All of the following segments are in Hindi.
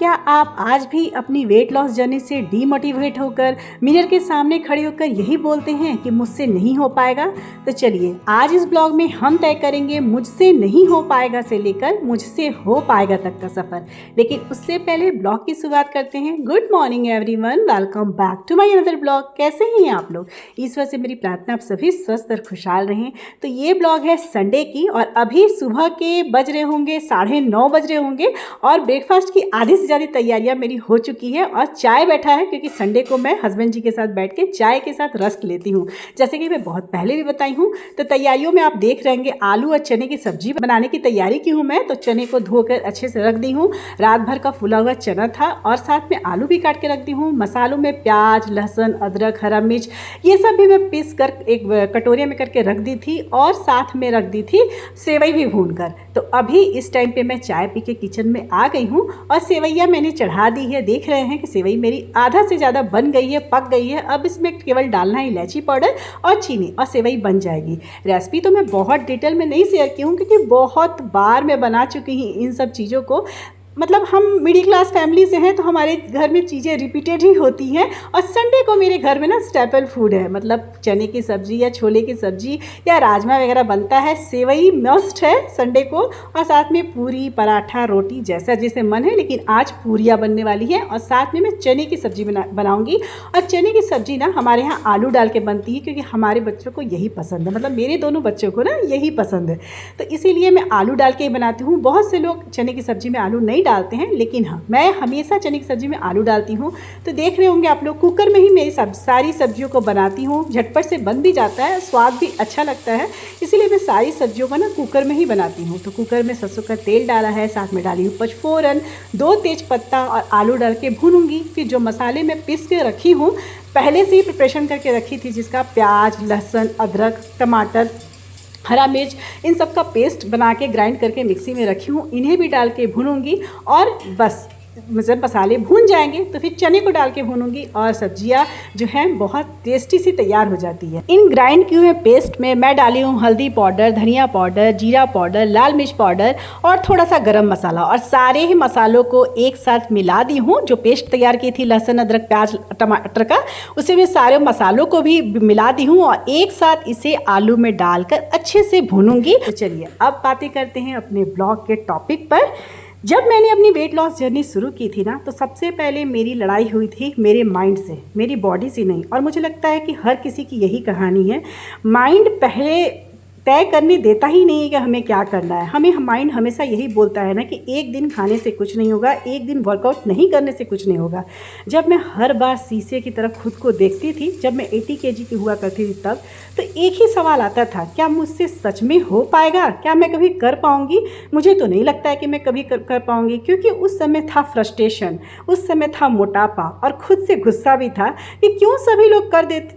क्या आप आज भी अपनी वेट लॉस जर्नी से डीमोटिवेट होकर मिरर के सामने खड़े होकर यही बोलते हैं कि मुझसे नहीं हो पाएगा? तो चलिए आज इस ब्लॉग में हम तय करेंगे मुझसे नहीं हो पाएगा से लेकर मुझसे हो पाएगा तक का सफ़र। लेकिन उससे पहले ब्लॉग की शुरुआत करते हैं। Good morning everyone, welcome back to my another blog. कैसे हैं आप लोग? ईश्वर से मेरी प्रार्थना आप सभी स्वस्थ और खुशहाल रहें। तो ये ब्लॉग है संडे की और अभी सुबह के बज रहे होंगे 9:30 बज रहे होंगे और ब्रेकफास्ट की आधी से ज़्यादा तैयारियां मेरी हो चुकी है और चाय बैठा है, क्योंकि संडे को मैं हस्बैंड जी के साथ बैठ के चाय के साथ रस्क लेती हूँ। जैसे कि मैं बहुत पहले भी बताई हूँ। तो तैयारियों में आप देख रहे होंगे आलू और चने की सब्जी बनाने की तैयारी की हूँ मैं। तो चने को धोकर अच्छे से रख दी हूँ। रात भर का फुला हुआ चना था और साथ में आलू भी काट के रख दी हूँ। मसालों में प्याज, लहसुन, अदरक, हरा मिर्च ये सब भी मैं पीस कर एक कटोरे में करके रख दी थी और साथ में रख दी थी सेवई भी भून कर। तो अभी इस टाइम पे मैं चाय पी के किचन में आ गई हूँ और सेवैया मैंने चढ़ा दी है। देख रहे हैं कि सेवई मेरी आधा से ज़्यादा बन गई है, पक गई है। अब इसमें केवल डालना है इलायची पाउडर और चीनी और सेवई बन जाएगी। रेसिपी तो मैं बहुत डिटेल में नहीं शेयर की हूँ, क्योंकि बहुत बार मैं बना चुकी हूँ इन सब चीज़ों को। मतलब हम मिडिल क्लास फैमिली से हैं तो हमारे घर में चीज़ें रिपीटेड ही होती हैं। और संडे को मेरे घर में ना स्टेपल फूड है, मतलब चने की सब्ज़ी या छोले की सब्ज़ी या राजमा वगैरह बनता है। सेवई मस्ट है संडे को और साथ में पूरी, पराठा, रोटी जैसा जैसे मन है। लेकिन आज पूरियाँ बनने वाली है और साथ में मैं चने की सब्ज़ी बनाऊँगी। और चने की सब्ज़ी ना हमारे यहाँ आलू डाल के बनती है, क्योंकि हमारे बच्चों को यही पसंद है। मतलब मेरे दोनों बच्चों को ना यही पसंद है, तो इसीलिए मैं आलू डाल के ही बनाती हूँ। बहुत से लोग चने की सब्ज़ी में आलू नहीं डालते हैं, लेकिन हाँ, मैं हमेशा चने की सब्ज़ी में आलू डालती हूँ। तो देख रहे होंगे आप लोग, कुकर में ही मेरी सारी सब्जियों को बनाती हूँ। झटपट से बन भी जाता है, स्वाद भी अच्छा लगता है, इसीलिए मैं सारी सब्जियों को ना कुकर में ही बनाती हूँ। तो कुकर में सरसों का तेल डाला है, साथ में डाली हूँ पचफोरन, 2 तेज पत्ता और आलू डाल के भूनूंगी। फिर जो मसाले मैं पीस के रखी हूँ, पहले से ही प्रिपरेशन करके रखी थी, जिसका प्याज, लहसुन, अदरक, टमाटर, हरा मिर्च, इन सब का पेस्ट बना के ग्राइंड करके मिक्सी में रखी हूँ। इन्हें भी डाल के भूनूंगी और बस जब मसाले भून जाएंगे तो फिर चने को डाल के भूनूंगी और सब्जियां जो हैं बहुत टेस्टी सी तैयार हो जाती है। इन ग्राइंड किए हुए पेस्ट में मैं डाली हूँ हल्दी पाउडर, धनिया पाउडर, जीरा पाउडर, लाल मिर्च पाउडर और थोड़ा सा गरम मसाला, और सारे ही मसालों को एक साथ मिला दी हूँ। जो पेस्ट तैयार की थी लहसुन, अदरक, प्याज, टमाटर का, उसे मैं सारे मसालों को भी मिला दी हूँ और एक साथ इसे आलू में डालकर अच्छे से भूनूंगी। तो चलिए अब बातें करते हैं अपने ब्लॉग के टॉपिक पर। जब मैंने अपनी वेट लॉस जर्नी शुरू की थी ना, तो सबसे पहले मेरी लड़ाई हुई थी मेरे माइंड से, मेरी बॉडी से नहीं। और मुझे लगता है कि हर किसी की यही कहानी है। माइंड पहले तय करने देता ही नहीं है कि हमें क्या करना है। हमें माइंड हमेशा यही बोलता है ना कि एक दिन खाने से कुछ नहीं होगा, एक दिन वर्कआउट नहीं करने से कुछ नहीं होगा। जब मैं हर बार शीशे की तरफ खुद को देखती थी, जब मैं 80 kg की हुआ करती थी तब, तो एक ही सवाल आता था, क्या मुझसे सच में हो पाएगा? क्या मैं कभी कर पाऊँगी? मुझे तो नहीं लगता है कि मैं कभी कर पाऊँगी, क्योंकि उस समय था फ्रस्ट्रेशन, उस समय था मोटापा और खुद से गुस्सा भी था कि क्यों सभी लोग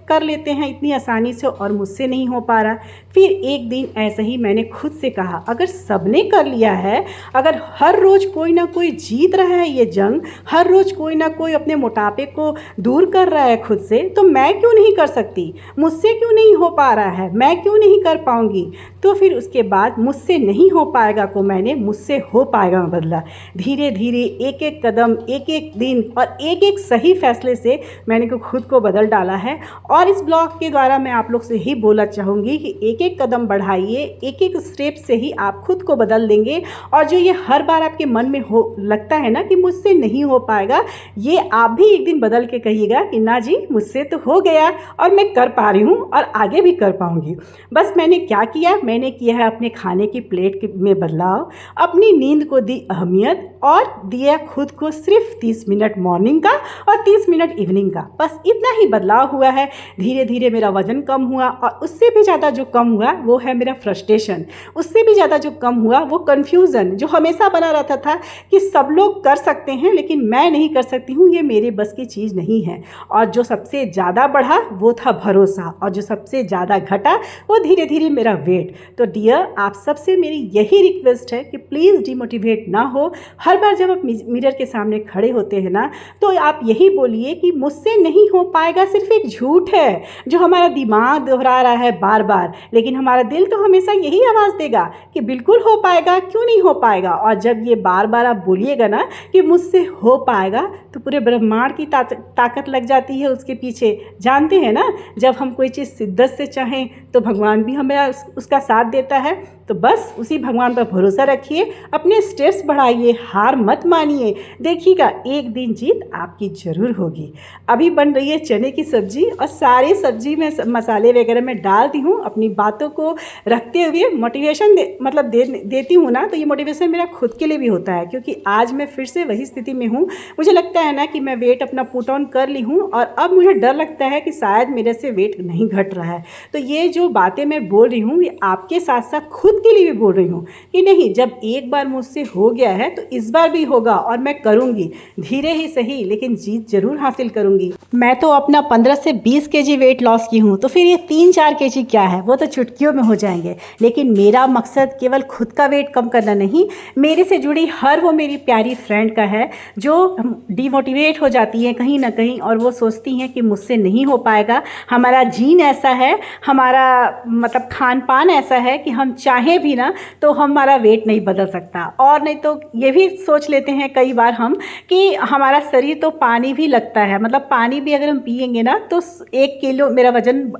कर लेते हैं इतनी आसानी से और मुझसे नहीं हो पा रहा। फिर एक दिन ऐसे ही मैंने खुद से कहा, अगर सबने कर लिया है, अगर हर रोज़ कोई ना कोई जीत रहा है ये जंग, हर रोज़ कोई ना कोई अपने मोटापे को दूर कर रहा है खुद से, तो मैं क्यों नहीं कर सकती? मुझसे क्यों नहीं हो पा रहा है? मैं क्यों नहीं कर पाऊँगी? तो फिर उसके बाद मुझसे नहीं हो पाएगा को मैंने मुझसे हो पाएगा में बदला। धीरे धीरे एक एक कदम, एक एक दिन और एक एक सही फैसले से मैंने खुद को बदल डाला है। और इस ब्लॉग के द्वारा मैं आप लोग से ही बोलना चाहूँगी कि एक एक कदम बढ़ाइए, एक एक स्टेप से ही आप खुद को बदल देंगे। और जो ये हर बार आपके मन में लगता है ना कि मुझसे नहीं हो पाएगा, ये आप भी एक दिन बदल के कहिएगा कि ना जी, मुझसे तो हो गया और मैं कर पा रही हूँ और आगे भी कर पाऊँगी। बस मैंने क्या किया? मैंने किया है अपने खाने की प्लेट में बदलाव, अपनी नींद को दी अहमियत और दिया खुद को सिर्फ 30 मिनट मॉर्निंग का और 30 मिनट इवनिंग का। बस इतना ही बदलाव हुआ है। धीरे धीरे मेरा वजन कम हुआ और उससे भी ज़्यादा जो कम हुआ वो है मेरा फ्रस्ट्रेशन। उससे भी ज़्यादा जो कम हुआ वो कन्फ्यूज़न, जो हमेशा बना रहता था कि सब लोग कर सकते हैं लेकिन मैं नहीं कर सकती हूँ, ये मेरे बस की चीज़ नहीं है। और जो सबसे ज़्यादा बढ़ा वो था भरोसा, और जो सबसे ज़्यादा घटा वो धीरे धीरे मेरा वेट। तो डियर, आप सबसे मेरी यही रिक्वेस्ट है कि प्लीज़ डिमोटिवेट ना हो। हर बार जब आप मिरर के सामने खड़े होते हैं ना, तो आप यही बोलिए कि मुझसे नहीं हो पाएगा सिर्फ एक झूठ है जो हमारा दिमाग दोहरा रहा है बार बार। लेकिन हमारा दिल तो हमेशा यही आवाज़ देगा कि बिल्कुल हो पाएगा, क्यों नहीं हो पाएगा। और जब ये बार बार आप बोलिएगा ना कि मुझसे हो पाएगा, तो पूरे ब्रह्मांड की ताकत लग जाती है उसके पीछे। जानते हैं ना, जब हम कोई चीज़ शिद्दत से चाहें तो भगवान भी हमें उसका साथ देता है। तो बस उसी भगवान पर भरोसा रखिए, अपने स्टेप्स बढ़ाइए, हार मत मानिए। देखिएगा एक दिन जीत आपकी ज़रूर होगी। अभी बन रही है चने की सब्ज़ी और सारी सब्ज़ी में मसाले वगैरह मैं डालती हूँ। अपनी बातों को रखते हुए मोटिवेशन देती हूँ ना, तो ये मोटिवेशन मेरा खुद के लिए भी होता है, क्योंकि आज मैं फिर से वही स्थिति में हूँ। मुझे लगता है ना कि मैं वेट अपना पुट ऑन कर ली हूँ और अब मुझे डर लगता है कि शायद मेरे से वेट नहीं घट रहा है। तो ये जो बातें मैं बोल रही हूँ, ये आपके साथ साथ खुद के लिए भी बोल रही हूँ कि नहीं, जब एक बार मुझसे हो गया है तो इस बार भी होगा और मैं करूँगी। धीरे ही सही, लेकिन जीत जरूर हासिल करूँगी। मैं तो अपना 15 से 20 केजी वेट लॉस की हूँ, तो फिर ये 3-4 केजी क्या है, वो तो चुटकियों में हो जाएंगे। लेकिन मेरा मकसद केवल खुद का वेट कम करना नहीं, मेरे से जुड़ी हर वो मेरी प्यारी फ्रेंड का है जो डिमोटिवेट हो जाती है कहीं ना कहीं, और वो सोचती हैं कि मुझसे नहीं हो पाएगा। हमारा जीन ऐसा है, हमारा मतलब खान पान ऐसा है कि हम चाहें भी ना तो हमारा वेट नहीं बदल सकता। और नहीं तो ये भी सोच लेते हैं कई बार हम कि हमारा शरीर तो पानी भी लगता है, मतलब पानी भी अगर हम पिएंगे ना तो 1 किलो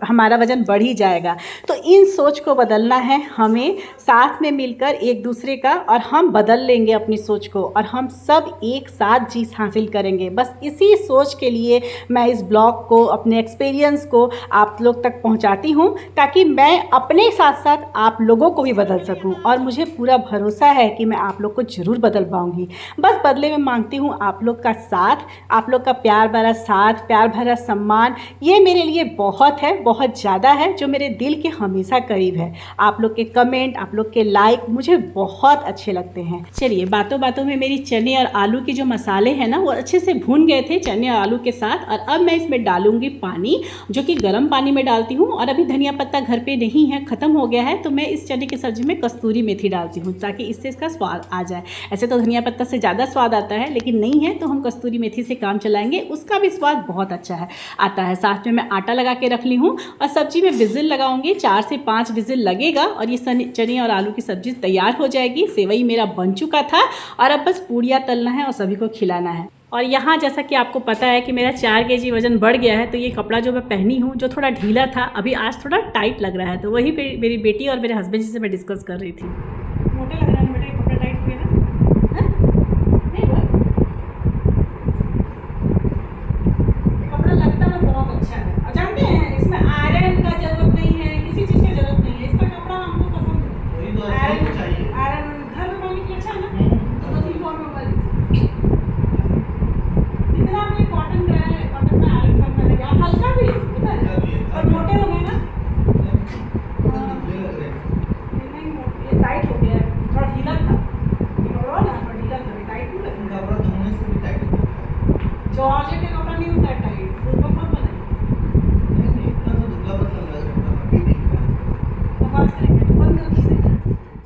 हमारा वज़न बढ़ ही जाएगा। तो इन सोच को बदलना है हमें, साथ में मिलकर एक दूसरे का, और हम बदल लेंगे अपनी सोच को और हम सब एक साथ जीत हासिल करेंगे। बस इसी सोच के लिए मैं इस ब्लॉग को, अपने एक्सपीरियंस को आप लोग तक पहुंचाती हूं, ताकि मैं अपने साथ साथ आप लोगों को भी बदल सकूं। और मुझे पूरा भरोसा है कि मैं आप लोग को ज़रूर बदल पाऊंगी। बस बदले में मांगती हूं आप लोग का साथ, आप लोग का प्यार भरा साथ, प्यार भरा सम्मान। ये मेरे लिए बहुत है, बहुत ज़्यादा है, जो मेरे दिल के हमेशा करीब है। आप लोग के कमेंट, आप लोग के लाइक मुझे बहुत अच्छे लगते हैं। चलिए, बातों बातों में मेरी चने और आलू के जो मसाले हैं ना, वो अच्छे से भून गए थे चने और आलू के साथ। और अब मैं इसमें डालूंगी पानी, जो कि गर्म पानी में डालती हूँ। और अभी धनिया पत्ता घर पे नहीं है, ख़त्म हो गया है, तो मैं इस चने की सब्ज़ी में कस्तूरी मेथी डालती हूँ ताकि इससे इसका स्वाद आ जाए। ऐसे तो धनिया पत्ता से ज़्यादा स्वाद आता है, लेकिन नहीं है तो हम कस्तूरी मेथी से काम चलाएंगे, उसका भी स्वाद बहुत अच्छा है आता है। साथ में मैं आटा लगा के रख ली हूँ और सब्जी में विजिल लगाऊंगी, 4 से 5 विजिल लगेगा और ये चने और आलू की सब्जी तैयार हो जाएगी। सेवई मेरा बन चुका था और अब बस पूड़ियाँ तलना है और सभी को खिलाना है। और यहाँ जैसा कि आपको पता है कि मेरा 4 केजी वज़न बढ़ गया है, तो ये कपड़ा जो मैं पहनी हूँ जो थोड़ा ढीला था, अभी आज थोड़ा टाइट लग रहा है। तो वही मेरी बेटी और मेरे हस्बैंड जी से मैं डिस्कस कर रही थी। मोटे लग रहा है बेटा, ये कपड़ा टाइट हो गया ना? नहीं हुआ? ये कपड़ा लगता है बहुत अच्छा है। और जानते हैं इसमें आयरन का जरूरत नहीं है, किसी चीज़ की जरूरत नहीं है। इसका कपड़ा हमको पसंद है। आयरन घर में पानी की अच्छा है ना, तो 2-3 फॉर्म में बन कॉटन का है, कॉटन में आयरन कम मिलेगा, हल्का भी पता है, और मोटे हो गए ना, नहीं ये टाइट हो गया है, थोड़ा ढीला था, थोड़ा ना थोड़ा ढीला था, टाइट नहीं लगता। कपड़ा धोने से भी टाइट होता है, जॉर्जेट का कपड़ा नहीं होता है टाइट, वो कपड़ा बनाए नहीं, इतना तो दुबला पतला लग रहा है, अभी नहीं बस करेंगे बंद कर दीजिए।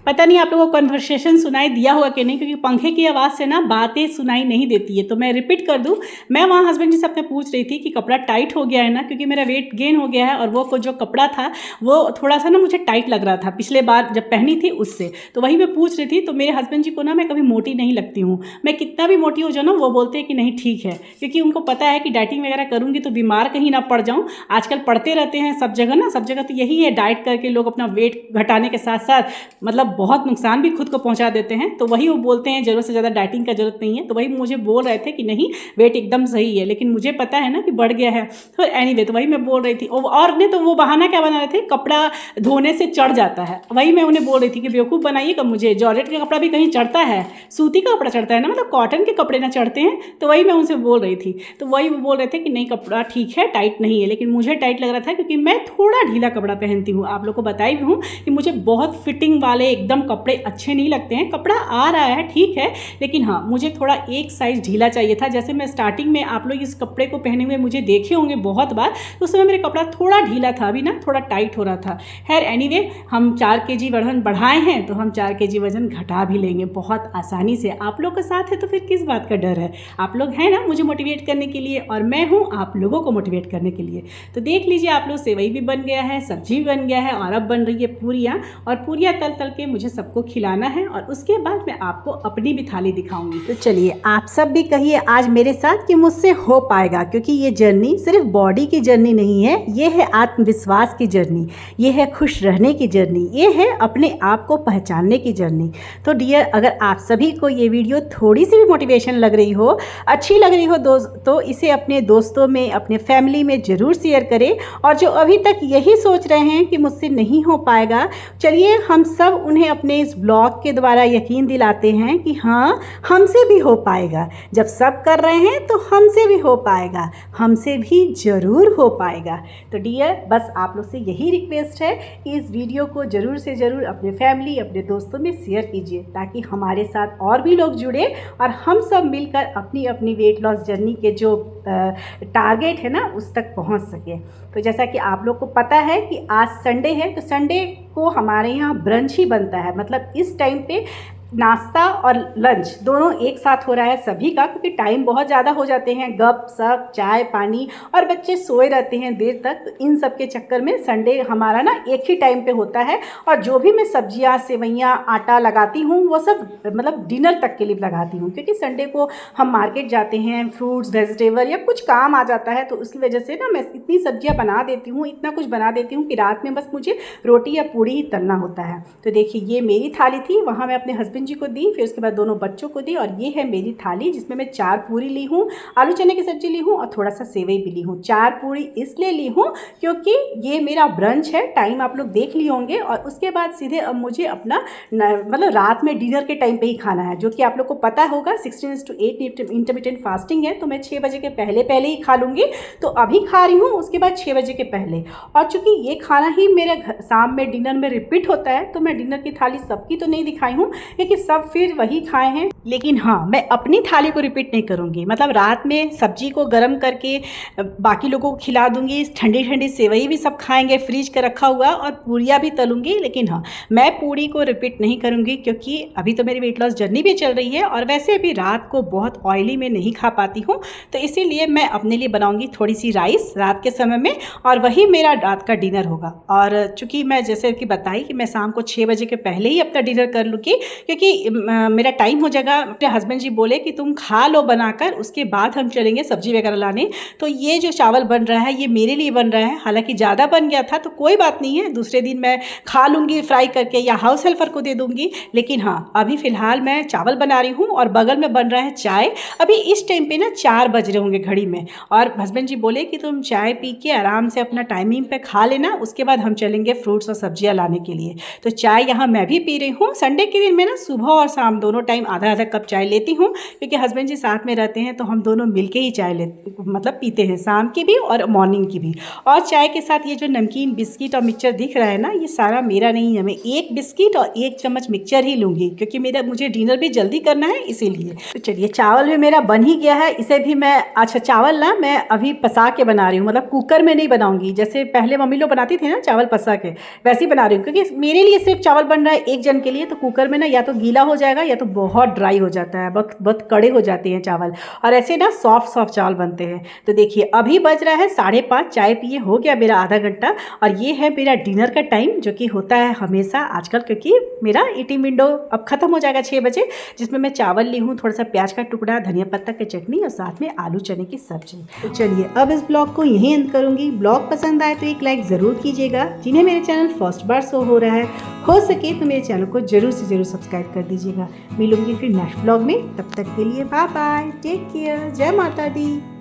पता नहीं आप लोगों को कन्वर्सेशन सुनाई दिया होगा कि नहीं, क्योंकि पंखे की आवाज़ से ना बातें सुनाई नहीं देती है। तो मैं रिपीट कर दूं, मैं वहाँ हस्बैंड जी से अपने पूछ रही थी कि कपड़ा टाइट हो गया है ना, क्योंकि मेरा वेट गेन हो गया है और वो जो कपड़ा था वो थोड़ा सा ना मुझे टाइट लग रहा था पिछले बार जब पहनी थी उससे। तो वही मैं पूछ रही थी। तो मेरे हस्बैंड जी को ना मैं कभी मोटी नहीं लगती हूँ, मैं कितना भी मोटी हो जाऊँ ना वो बोलते हैं कि नहीं ठीक है, क्योंकि उनको पता है कि डाइटिंग वगैरह करूँगी तो बीमार कहीं ना पड़ जाऊँ। आजकल पढ़ते रहते हैं सब जगह ना, सब जगह तो यही है, डाइट करके लोग अपना वेट घटाने के साथ साथ मतलब बहुत नुकसान भी खुद को पहुंचा देते हैं। तो वही वो बोलते हैं ज़रूरत से ज़्यादा डाइटिंग का जरूरत नहीं है। तो वही मुझे बोल रहे थे कि नहीं वेट एकदम सही है, लेकिन मुझे पता है ना कि बढ़ गया है। तो एनीवे, तो वही मैं बोल रही थी। और नहीं तो वो बहाना क्या बना रहे थे, कपड़ा धोने से चढ़ जाता है। वही मैं उन्हें बोल रही थी कि बेवकूफ़ बनाइएगा, मुझे जॉर्जेट का कपड़ा भी कहीं चढ़ता है, सूती का कपड़ा चढ़ता है ना, मतलब कॉटन के कपड़े ना चढ़ते हैं। तो वही मैं उनसे बोल रही थी। तो वही वो बोल रहे थे कि नहीं कपड़ा ठीक है, टाइट नहीं है, लेकिन मुझे टाइट लग रहा था क्योंकि मैं थोड़ा ढीला कपड़ा पहनती हूँ। आप लोग को बताई भी हूँ कि मुझे बहुत फिटिंग वाले एकदम कपड़े अच्छे नहीं लगते हैं। कपड़ा आ रहा है ठीक है, लेकिन हाँ मुझे थोड़ा एक साइज़ ढीला चाहिए था। जैसे मैं स्टार्टिंग में, आप लोग इस कपड़े को पहने हुए मुझे देखे होंगे बहुत बार, तो उस समय मेरे कपड़ा थोड़ा ढीला था, अभी ना थोड़ा टाइट हो रहा था। खैर एनीवे, हम 4 kg वजन बढ़ाए हैं तो हम 4 kg वजन घटा भी लेंगे बहुत आसानी से। आप लोग के साथ है तो फिर किस बात का डर है। आप लोग हैं ना मुझे मोटिवेट करने के लिए, और मैं हूँ आप लोगों को मोटिवेट करने के लिए। तो देख लीजिए आप लोग, सेवई भी बन गया है, सब्जी भी बन गया है, और अब बन रही है पूरियाँ। और पूरियाँ तल तल के मुझे सबको खिलाना है, और उसके बाद मैं आपको अपनी भी थाली दिखाऊंगी। तो चलिए आप सब भी कहिए आज मेरे साथ कि मुझसे हो पाएगा, क्योंकि ये जर्नी सिर्फ बॉडी की जर्नी नहीं है, ये है आत्मविश्वास की जर्नी, ये है खुश रहने की जर्नी, ये है अपने आप को पहचानने की जर्नी। तो डियर, अगर आप सभी को ये वीडियो थोड़ी सी भी मोटिवेशन लग रही हो, अच्छी लग रही हो तो इसे अपने दोस्तों में, अपने फैमिली में ज़रूर शेयर करें। और जो अभी तक यही सोच रहे हैं कि मुझसे नहीं हो पाएगा, चलिए हम सब उन्हें अपने इस ब्लॉग के द्वारा यकीन दिलाते हैं कि हाँ हमसे भी हो पाएगा। जब सब कर रहे हैं तो हमसे भी हो पाएगा, हमसे भी ज़रूर हो पाएगा। तो डियर, बस आप लोग से यही रिक्वेस्ट है कि इस वीडियो को ज़रूर से ज़रूर अपने फैमिली, अपने दोस्तों में शेयर कीजिए, ताकि हमारे साथ और भी लोग जुड़े और हम सब मिलकर अपनी अपनी वेट लॉस जर्नी के जो टारगेट है ना उस तक पहुंच सके। तो जैसा कि आप लोग को पता है कि आज संडे है, तो संडे को हमारे यहाँ ब्रंच ही बनता है। मतलब इस टाइम पे नाश्ता और लंच दोनों एक साथ हो रहा है सभी का, क्योंकि टाइम बहुत ज़्यादा हो जाते हैं, गप सप चाय पानी, और बच्चे सोए रहते हैं देर तक। तो इन सब के चक्कर में संडे हमारा ना एक ही टाइम पे होता है। और जो भी मैं सब्जियां, सेवइयां, आटा लगाती हूँ वो सब मतलब डिनर तक के लिए लगाती हूँ, क्योंकि संडे को हम मार्केट जाते हैं, फ्रूट्स वेजिटेबल या कुछ काम आ जाता है, तो उसकी वजह से ना मैं इतनी सब्जियाँ बना देती हूँ, इतना कुछ बना देती हूँ कि रात में बस मुझे रोटी या पूड़ी ही तलना होता है। तो देखिए ये मेरी थाली थी, वहाँ मैं अपने हस्बैंड जी को दी, फिर उसके बाद दोनों बच्चों को दी। और ये है मेरी थाली जिसमें मैं 4 पूरी ली हूँ, आलू चने की सब्जी ली हूँ और थोड़ा सा सेवई भी ली हूँ। 4 पूरी इसलिए ली हूँ क्योंकि ये मेरा ब्रंच है, टाइम आप लोग देख लिए होंगे। और उसके बाद सीधे अब मुझे अपना मतलब रात में डिनर के टाइम पे ही खाना है, जो कि आप लोग को पता होगा 16:8 इंटरमिटेंट फास्टिंग है, तो मैं 6 बजे के पहले ही खा लूँगी। तो अभी खा रही हूँ, उसके बाद 6 बजे के पहले। और चूँकि ये खाना ही मेरे शाम में डिनर में रिपीट होता है, तो मैं डिनर की थाली सबकी तो नहीं दिखाई हूँ, क्योंकि सब फिर वही खाए हैं। लेकिन हाँ, मैं अपनी थाली को रिपीट नहीं करूँगी। मतलब रात में सब्जी को गर्म करके बाकी लोगों को खिला दूँगी, ठंडी ठंडी सेवई भी सब खाएंगे फ्रीज का रखा हुआ, और पूरियाँ भी तलूँगी। लेकिन हाँ, मैं पूरी को रिपीट नहीं करूँगी, क्योंकि अभी तो मेरी वेट लॉस जर्नी भी चल रही है, और वैसे भी रात को बहुत ऑयली में नहीं खा पाती हूँ। तो इसीलिए मैं अपने लिए बनाऊँगी थोड़ी सी राइस रात के समय में, और वही मेरा रात का डिनर होगा। और चूँकि मैं जैसे कि बताई कि मैं शाम को 6 बजे के पहले ही अपना डिनर कर लूँगी, क्योंकि मेरा टाइम हो जाएगा। अपने हस्बैंड जी बोले कि तुम खा लो बनाकर, उसके बाद हम चलेंगे सब्जी वगैरह लाने। तो ये जो चावल बन रहा है ये मेरे लिए बन रहा है, हालांकि ज़्यादा बन गया था तो कोई बात नहीं है, दूसरे दिन मैं खा लूँगी फ्राई करके, या हाउस हेल्पर को दे दूँगी। लेकिन हाँ, अभी फ़िलहाल मैं चावल बना रही हूँ और बगल में बन रहा है चाय। अभी इस टाइम पे ना 4 बज रहे होंगे घड़ी में, और हस्बैंड जी बोले कि तुम चाय पी के आराम से अपना टाइमिंग पे खा लेना, उसके बाद हम चलेंगे फ्रूट्स और सब्जियाँ लाने के लिए। तो चाय यहाँ मैं भी पी रही हूँ। संडे के दिन मैं ना सुबह और शाम दोनों टाइम आधा आधा कप चाय लेती हूँ, क्योंकि हस्बैंड जी साथ में रहते हैं, तो हम दोनों मिलके ही चाय मतलब पीते हैं, शाम की भी और मॉर्निंग की भी। और चाय के साथ ये जो नमकीन बिस्किट और मिक्सचर दिख रहा है ना, ये सारा मेरा नहीं है। मैं 1 बिस्किट और 1 चम्मच मिक्सचर ही लूँगी, क्योंकि मुझे डिनर भी जल्दी करना है इसीलिए। तो चलिए, चावल भी मेरा बन ही गया है, इसे भी मैं अच्छा चावल ना मैं अभी पसा के बना रही हूँ, मतलब कुकर में नहीं बनाऊँगी। जैसे पहले मम्मी लोग बनाती थी ना चावल पसा के, वैसे ही बना रही हूँ, क्योंकि मेरे लिए सिर्फ चावल बन रहा है 1 जन के लिए। तो कुकर में ना या तो गीला हो जाएगा या तो बहुत ड्राई हो जाता है, बहुत कड़े हो जाते हैं चावल, और ऐसे ना सॉफ्ट चावल बनते हैं। तो देखिए अभी बज रहा है 5:30, चाय पिए हो गया मेरा आधा घंटा, और ये है मेरा डिनर का टाइम, जो कि होता है हमेशा आजकल, क्योंकि मेरा ईटिंग विंडो अब खत्म हो जाएगा 6 बजे, जिसमें मैं चावल ली हूँ, थोड़ा सा प्याज का टुकड़ा, धनिया पत्ता की चटनी और साथ में आलू चने की सब्जी। तो चलिए अब इस ब्लॉग को यहीं अंत करूँगी। ब्लॉग पसंद आए तो एक लाइक ज़रूर कीजिएगा। जिन्हें मेरे चैनल फर्स्ट बार शो हो रहा है, हो सके तो मेरे चैनल को जरूर से जरूर सब्सक्राइब कर दीजिएगा। मिलूंगी फिर नेक्स्ट ब्लॉग में, तब तक के लिए बाय बाय, टेक केयर, जय माता दी।